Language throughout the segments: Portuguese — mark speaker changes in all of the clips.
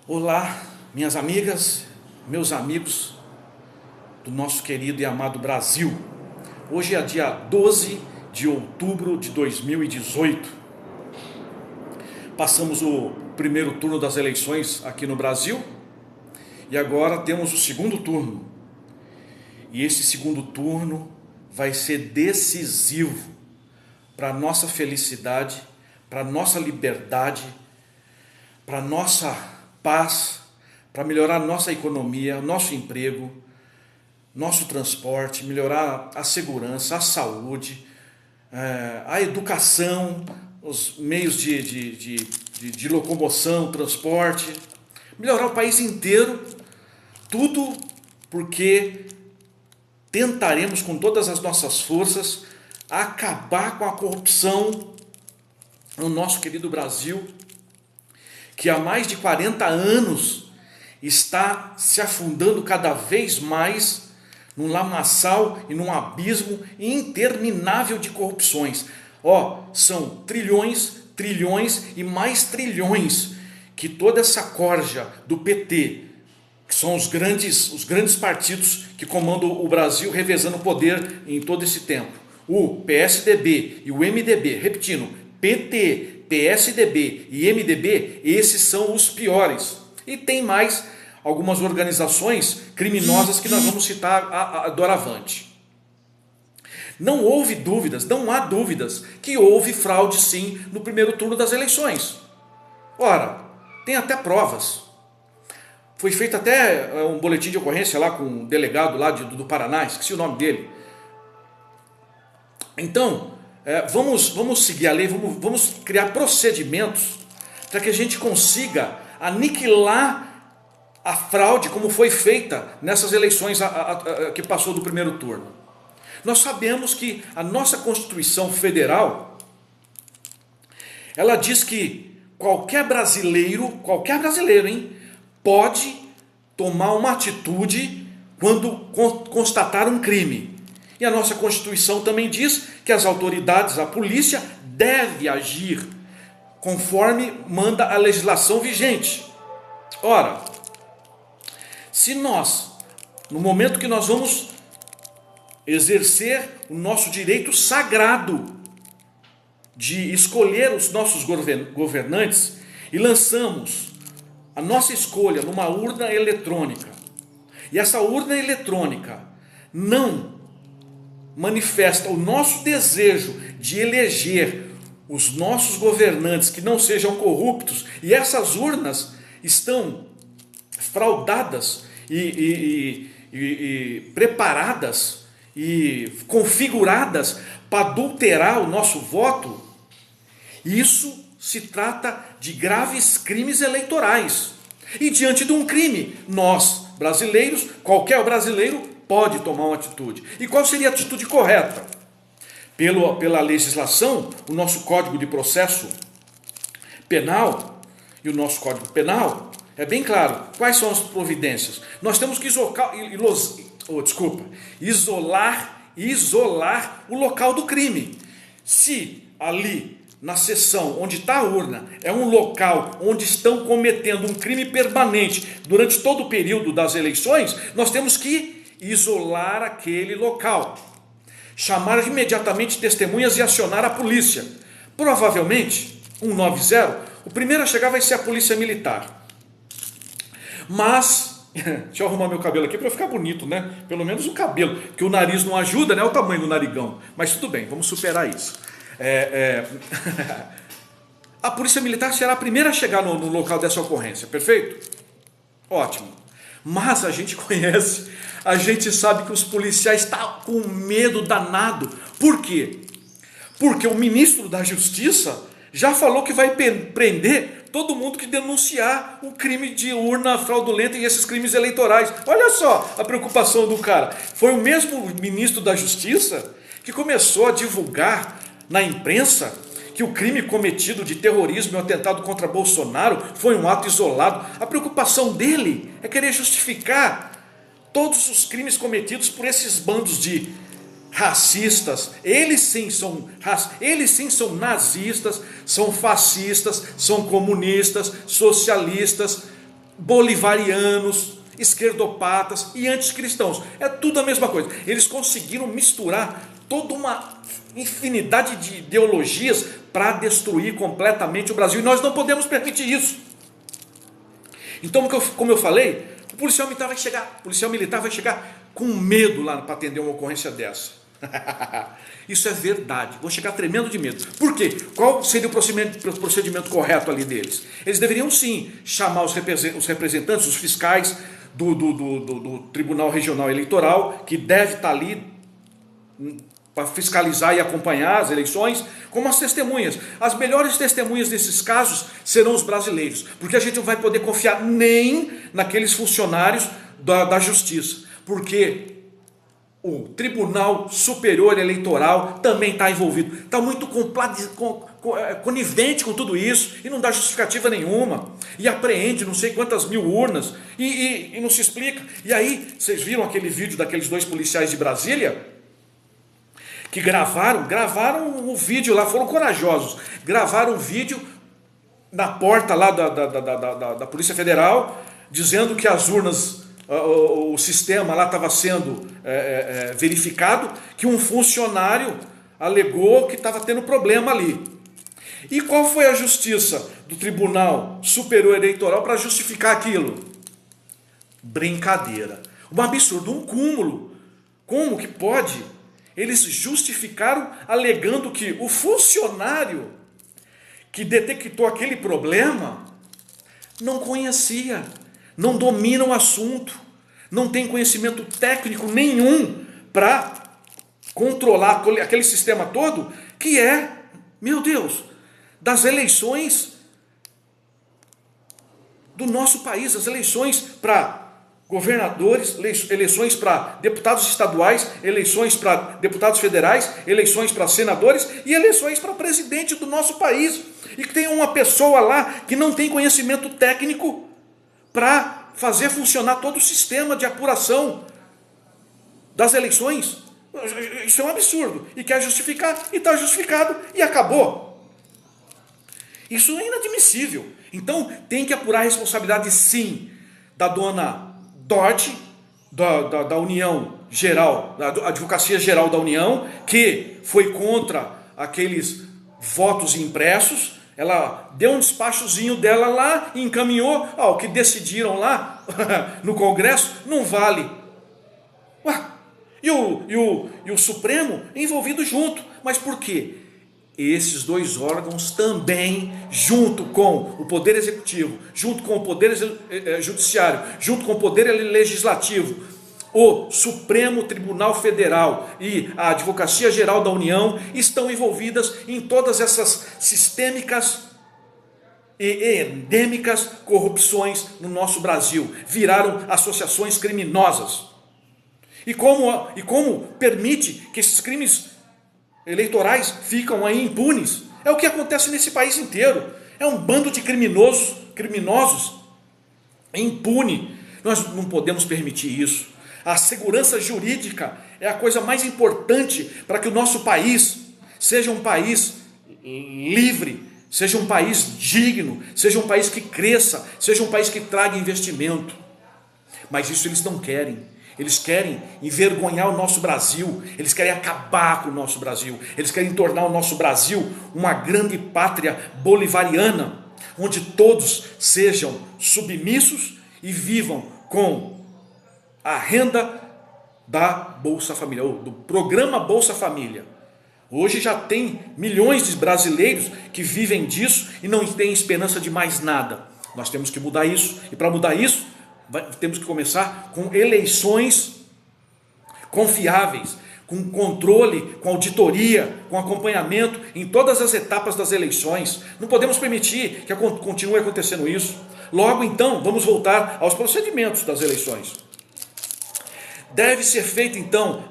Speaker 1: Olá, minhas amigas, meus amigos do nosso querido e amado Brasil. Hoje é dia 12 de outubro de 2018. Passamos o primeiro turno das eleições aqui no Brasil e agora temos o segundo turno. E esse segundo turno vai ser decisivo para a nossa felicidade, para a nossa liberdade, para a nossa paz, para melhorar nossa economia, nosso emprego, nosso transporte, melhorar a segurança, a saúde, a educação, os meios de locomoção, transporte, melhorar o país inteiro, tudo porque tentaremos com todas as nossas forças acabar com a corrupção no nosso querido Brasil, que há mais de 40 anos está se afundando cada vez mais num lamaçal e num abismo interminável de corrupções. São trilhões, trilhões e mais trilhões que toda essa corja do PT, que são os grandes partidos que comandam o Brasil, revezando o poder em todo esse tempo. O PSDB e o MDB, repetindo, PT, PSDB e MDB, esses são os piores. E tem mais algumas organizações criminosas que nós vamos citar doravante. Não houve dúvidas, não há dúvidas que houve fraude sim no primeiro turno das eleições. Ora, tem até provas. Foi feito até um boletim de ocorrência lá com um delegado lá do Paraná, esqueci o nome dele. Então, vamos seguir a lei, vamos criar procedimentos para que a gente consiga aniquilar a fraude como foi feita nessas eleições que passou do primeiro turno. Nós sabemos que a nossa Constituição Federal, ela diz que qualquer brasileiro, pode tomar uma atitude quando constatar um crime. E a nossa Constituição também diz que as autoridades, a polícia, deve agir conforme manda a legislação vigente. Ora, se nós, no momento que nós vamos exercer o nosso direito sagrado de escolher os nossos governantes e lançamos a nossa escolha numa urna eletrônica, e essa urna eletrônica não manifesta o nosso desejo de eleger os nossos governantes que não sejam corruptos, e essas urnas estão fraudadas e preparadas e configuradas para adulterar o nosso voto, isso se trata de graves crimes eleitorais. E diante de um crime, nós, brasileiros, qualquer brasileiro, pode tomar uma atitude. E qual seria a atitude correta? Pela legislação, o nosso Código de Processo Penal e o nosso Código Penal é bem claro. Quais são as providências? Nós temos que isolar o local do crime. Se ali, na seção onde está a urna, é um local onde estão cometendo um crime permanente durante todo o período das eleições, nós temos que isolar aquele local, chamar imediatamente testemunhas e acionar a polícia. Provavelmente, 190, o primeiro a chegar vai ser a polícia militar. Mas, deixa eu arrumar meu cabelo aqui para ficar bonito, né? Pelo menos o cabelo, que o nariz não ajuda, né? O tamanho do narigão. Mas tudo bem, vamos superar isso. A polícia militar será a primeira a chegar no local dessa ocorrência, perfeito? Ótimo. Mas a gente conhece, a gente sabe que os policiais estão com medo danado. Por quê? Porque o ministro da Justiça já falou que vai prender todo mundo que denunciar o crime de urna fraudulenta e esses crimes eleitorais. Olha só a preocupação do cara. Foi o mesmo ministro da Justiça que começou a divulgar na imprensa que o crime cometido de terrorismo e um atentado contra Bolsonaro foi um ato isolado. A preocupação dele é querer justificar todos os crimes cometidos por esses bandos de racistas. Eles sim são nazistas, são fascistas, são comunistas, socialistas, bolivarianos, esquerdopatas e anticristãos. É tudo a mesma coisa. Eles conseguiram misturar toda uma infinidade de ideologias para destruir completamente o Brasil. E nós não podemos permitir isso. Então, como eu falei, o policial militar vai chegar com medo lá para atender uma ocorrência dessa. Isso é verdade. Vão chegar tremendo de medo. Por quê? Qual seria o procedimento correto ali deles? Eles deveriam sim chamar os representantes, os fiscais do Tribunal Regional Eleitoral, que deve estar ali para fiscalizar e acompanhar as eleições, como as testemunhas. As melhores testemunhas nesses casos serão os brasileiros, porque a gente não vai poder confiar nem naqueles funcionários da justiça, porque o Tribunal Superior Eleitoral também está envolvido, está muito conivente com tudo isso e não dá justificativa nenhuma, e apreende não sei quantas mil urnas e não se explica. E aí, vocês viram aquele vídeo daqueles 2 policiais de Brasília que gravaram o vídeo lá, foram corajosos, gravaram o vídeo na porta lá da Polícia Federal, dizendo que as urnas, o sistema lá estava sendo verificado, que um funcionário alegou que estava tendo problema ali. E qual foi a justiça do Tribunal Superior Eleitoral para justificar aquilo? Brincadeira. Um absurdo, um cúmulo. Como que pode? Eles justificaram alegando que o funcionário que detectou aquele problema não conhecia, não domina o assunto, não tem conhecimento técnico nenhum para controlar aquele sistema todo, que é, meu Deus, das eleições do nosso país, as eleições para governadores, eleições para deputados estaduais, eleições para deputados federais, eleições para senadores e eleições para presidente do nosso país. E que tem uma pessoa lá que não tem conhecimento técnico para fazer funcionar todo o sistema de apuração das eleições. Isso é um absurdo. E quer justificar, e está justificado, e acabou. Isso é inadmissível. Então tem que apurar a responsabilidade, sim, da dona Dodge, da União Geral, da Advocacia Geral da União, que foi contra aqueles votos impressos. Ela deu um despachozinho dela lá e encaminhou. O que decidiram lá no Congresso não vale. Ué, e o Supremo envolvido junto. Mas por quê? Esses 2 órgãos também, junto com o Poder Executivo, junto com o Poder Judiciário, junto com o Poder Legislativo, o Supremo Tribunal Federal e a Advocacia Geral da União estão envolvidas em todas essas sistêmicas e endêmicas corrupções no nosso Brasil. Viraram associações criminosas. E como permite que esses crimes eleitorais ficam aí impunes? É o que acontece nesse país inteiro. É um bando de criminosos impune. Nós não podemos permitir isso. A segurança jurídica é a coisa mais importante para que o nosso país seja um país livre, seja um país digno, seja um país que cresça, seja um país que traga investimento. Mas isso eles não querem. Eles querem envergonhar o nosso Brasil, eles querem acabar com o nosso Brasil, eles querem tornar o nosso Brasil uma grande pátria bolivariana, onde todos sejam submissos e vivam com a renda da Bolsa Família, ou do programa Bolsa Família. Hoje já tem milhões de brasileiros que vivem disso e não têm esperança de mais nada. Nós temos que mudar isso, e para mudar isso, temos que começar com eleições confiáveis, com controle, com auditoria, com acompanhamento em todas as etapas das eleições. Não podemos permitir que continue acontecendo isso. Logo então, vamos voltar aos procedimentos das eleições. Deve ser feita então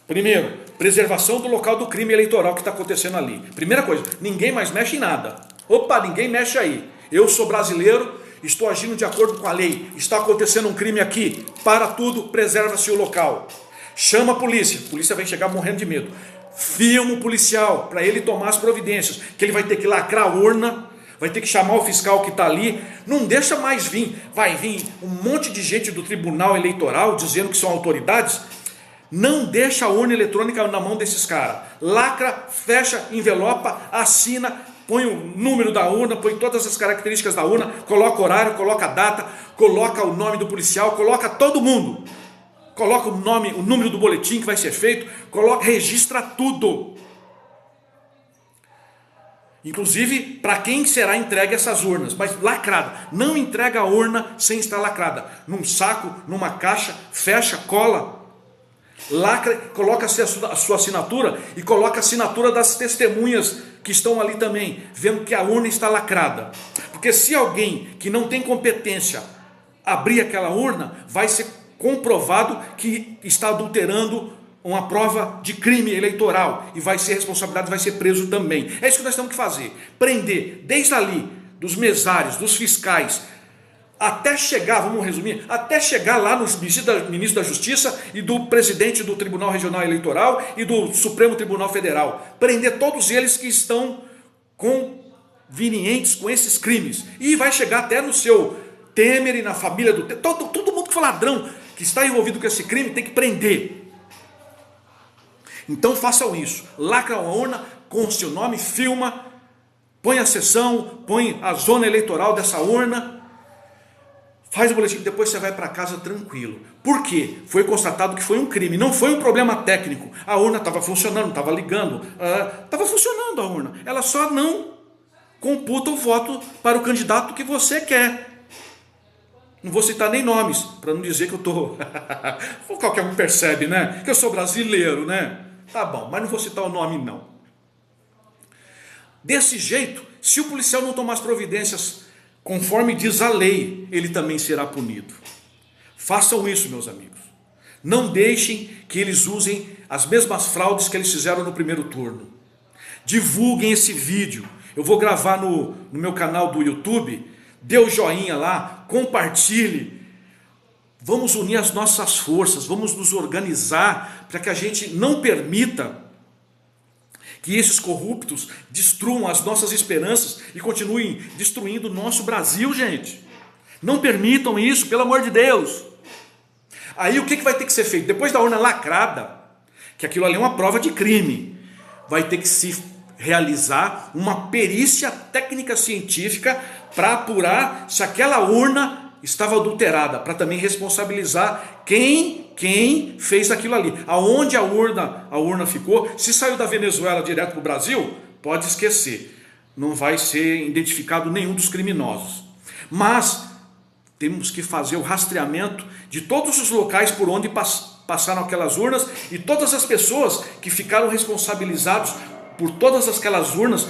Speaker 1: primeiro, preservação do local do crime eleitoral que está acontecendo ali. Primeira coisa, ninguém mais mexe em nada. Opa, ninguém mexe aí. Eu sou brasileiro, estou agindo de acordo com a lei, está acontecendo um crime aqui, para tudo, preserva-se o local. Chama a polícia vai chegar morrendo de medo. Filma o policial, para ele tomar as providências, que ele vai ter que lacrar a urna, vai ter que chamar o fiscal que está ali, não deixa mais vir, vai vir um monte de gente do Tribunal Eleitoral dizendo que são autoridades, não deixa a urna eletrônica na mão desses caras, lacra, fecha, envelopa, assina, põe o número da urna, põe todas as características da urna, coloca horário, coloca data, coloca o nome do policial, coloca todo mundo, coloca o nome, o número do boletim que vai ser feito, coloca, registra tudo. Inclusive para quem será entregue essas urnas, mas lacrada. Não entrega a urna sem estar lacrada. Num saco, numa caixa, fecha, cola, lacra, coloca a sua assinatura e coloca a assinatura das testemunhas que estão ali também, vendo que a urna está lacrada. Porque se alguém que não tem competência abrir aquela urna, vai ser comprovado que está adulterando uma prova de crime eleitoral e vai ser responsabilidade, vai ser preso também. É isso que nós temos que fazer, prender desde ali, dos mesários, dos fiscais, até chegar, vamos resumir, até chegar lá no ministro da Justiça e do presidente do Tribunal Regional Eleitoral e do Supremo Tribunal Federal, prender todos eles que estão convenientes com esses crimes, e vai chegar até no seu Temer e na família do Temer, todo mundo que for ladrão, que está envolvido com esse crime, tem que prender. Então façam isso, lacra a urna com o seu nome, filma, põe a sessão, põe a zona eleitoral dessa urna, faz o boletim, depois você vai para casa tranquilo. Por quê? Foi constatado que foi um crime, não foi um problema técnico. A urna estava funcionando, estava ligando, estava funcionando a urna. Ela só não computa o voto para o candidato que você quer. Não vou citar nem nomes, para não dizer que eu estou... Qualquer um percebe, né? Que eu sou brasileiro, né? Tá bom, mas não vou citar o nome não. Desse jeito, se o policial não tomar as providências conforme diz a lei, ele também será punido. Façam isso, meus amigos. Não deixem que eles usem as mesmas fraudes que eles fizeram no primeiro turno. Divulguem esse vídeo. Eu vou gravar no meu canal do YouTube. Dê o joinha lá, compartilhe. Vamos unir as nossas forças, vamos nos organizar para que a gente não permita que esses corruptos destruam as nossas esperanças e continuem destruindo o nosso Brasil, gente. Não permitam isso, pelo amor de Deus. Aí o que vai ter que ser feito? Depois da urna lacrada, que aquilo ali é uma prova de crime, vai ter que se realizar uma perícia técnica científica para apurar se aquela urna estava adulterada, para também responsabilizar quem fez aquilo ali. Aonde a urna ficou, se saiu da Venezuela direto para o Brasil, pode esquecer. Não vai ser identificado nenhum dos criminosos. Mas temos que fazer o rastreamento de todos os locais por onde passaram aquelas urnas e todas as pessoas que ficaram responsabilizados por todas aquelas urnas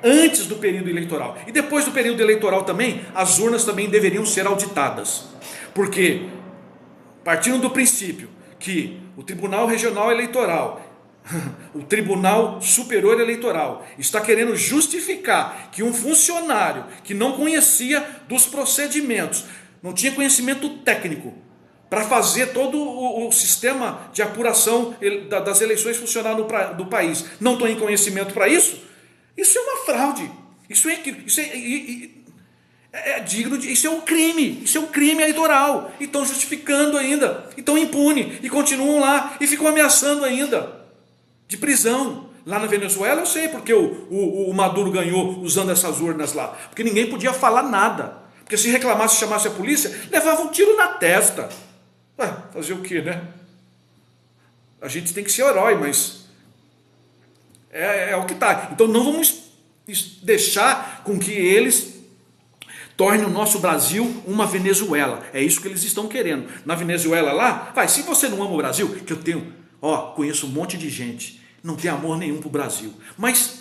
Speaker 1: antes do período eleitoral. E depois do período eleitoral também, as urnas também deveriam ser auditadas. Porque, partindo do princípio que o Tribunal Regional Eleitoral, o Tribunal Superior Eleitoral, está querendo justificar que um funcionário que não conhecia dos procedimentos, não tinha conhecimento técnico para fazer todo o sistema de apuração das eleições funcionar no país, não tem conhecimento para isso, isso é uma fraude, isso é digno de... Isso é um crime eleitoral, e estão justificando ainda, e estão impune, e continuam lá, e ficam ameaçando ainda de prisão. Lá na Venezuela eu sei porque o Maduro ganhou usando essas urnas lá, porque ninguém podia falar nada, porque se reclamasse, chamasse a polícia, levava um tiro na testa. Fazer o que, né? A gente tem que ser herói, mas é o que está. Então não vamos deixar com que eles tornem o nosso Brasil uma Venezuela. É isso que eles estão querendo. Na Venezuela lá, se você não ama o Brasil, que eu tenho, conheço um monte de gente, não tem amor nenhum para o Brasil, mas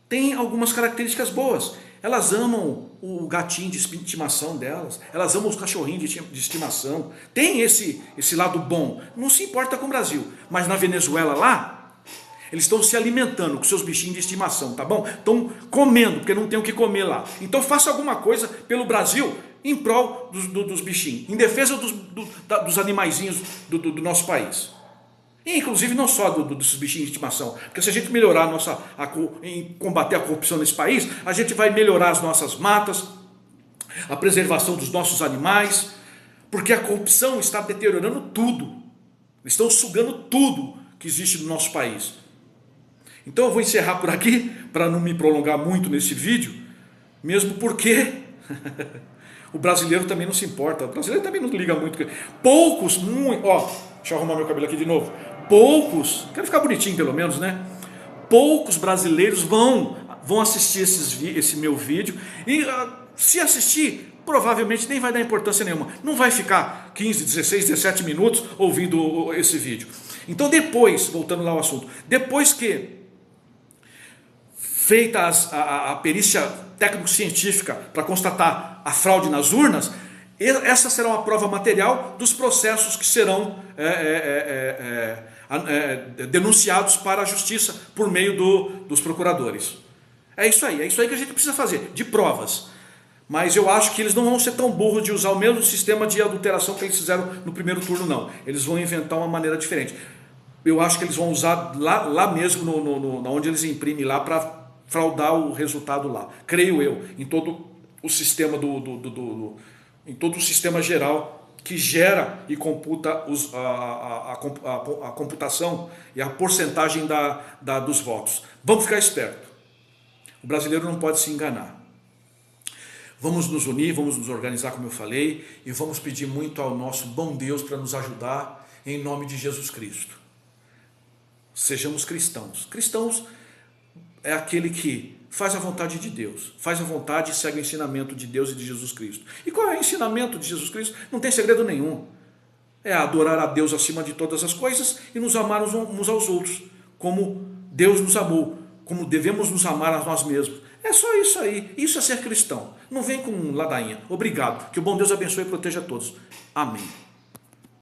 Speaker 1: tem algumas características boas. Elas amam o gatinho de estimação delas, elas amam os cachorrinhos de estimação, tem esse lado bom, não se importa com o Brasil. Mas na Venezuela lá, eles estão se alimentando com seus bichinhos de estimação, tá bom? Estão comendo, porque não tem o que comer lá. Então faça alguma coisa pelo Brasil em prol dos bichinhos, em defesa dos animaizinhos do nosso país. Inclusive não só desses bichinhos de estimação, porque se a gente melhorar em combater a corrupção nesse país, a gente vai melhorar as nossas matas, a preservação dos nossos animais, porque a corrupção está deteriorando tudo, eles estão sugando tudo que existe no nosso país. Então eu vou encerrar por aqui, para não me prolongar muito nesse vídeo, mesmo porque o brasileiro também não se importa, o brasileiro também não liga muito. Poucos, deixa eu arrumar meu cabelo aqui de novo. Poucos, quero ficar bonitinho pelo menos, né? Poucos brasileiros vão assistir esse meu vídeo e se assistir, provavelmente nem vai dar importância nenhuma. Não vai ficar 15, 16, 17 minutos ouvindo esse vídeo. Então depois, voltando lá ao assunto, depois que feita a perícia técnico-científica para constatar a fraude nas urnas, essa será uma prova material dos processos que serão denunciados para a justiça por meio dos procuradores. É isso aí que a gente precisa fazer, de provas. Mas eu acho que eles não vão ser tão burros de usar o mesmo sistema de adulteração que eles fizeram no primeiro turno, não. Eles vão inventar uma maneira diferente. Eu acho que eles vão usar lá mesmo, onde eles imprimem lá, para fraudar o resultado lá. Creio eu, em todo o sistema em todo o sistema geral que gera e computa a computação e a porcentagem dos votos. Vamos ficar esperto. O brasileiro não pode se enganar. Vamos nos unir, vamos nos organizar, como eu falei, e vamos pedir muito ao nosso bom Deus para nos ajudar, em nome de Jesus Cristo. Sejamos cristãos. Cristãos é aquele que faz a vontade de Deus, faz a vontade e segue o ensinamento de Deus e de Jesus Cristo. E qual é o ensinamento de Jesus Cristo? Não tem segredo nenhum. É adorar a Deus acima de todas as coisas e nos amar uns aos outros, como Deus nos amou, como devemos nos amar a nós mesmos. É só isso aí. Isso é ser cristão. Não vem com ladainha. Obrigado. Que o bom Deus abençoe e proteja a todos. Amém.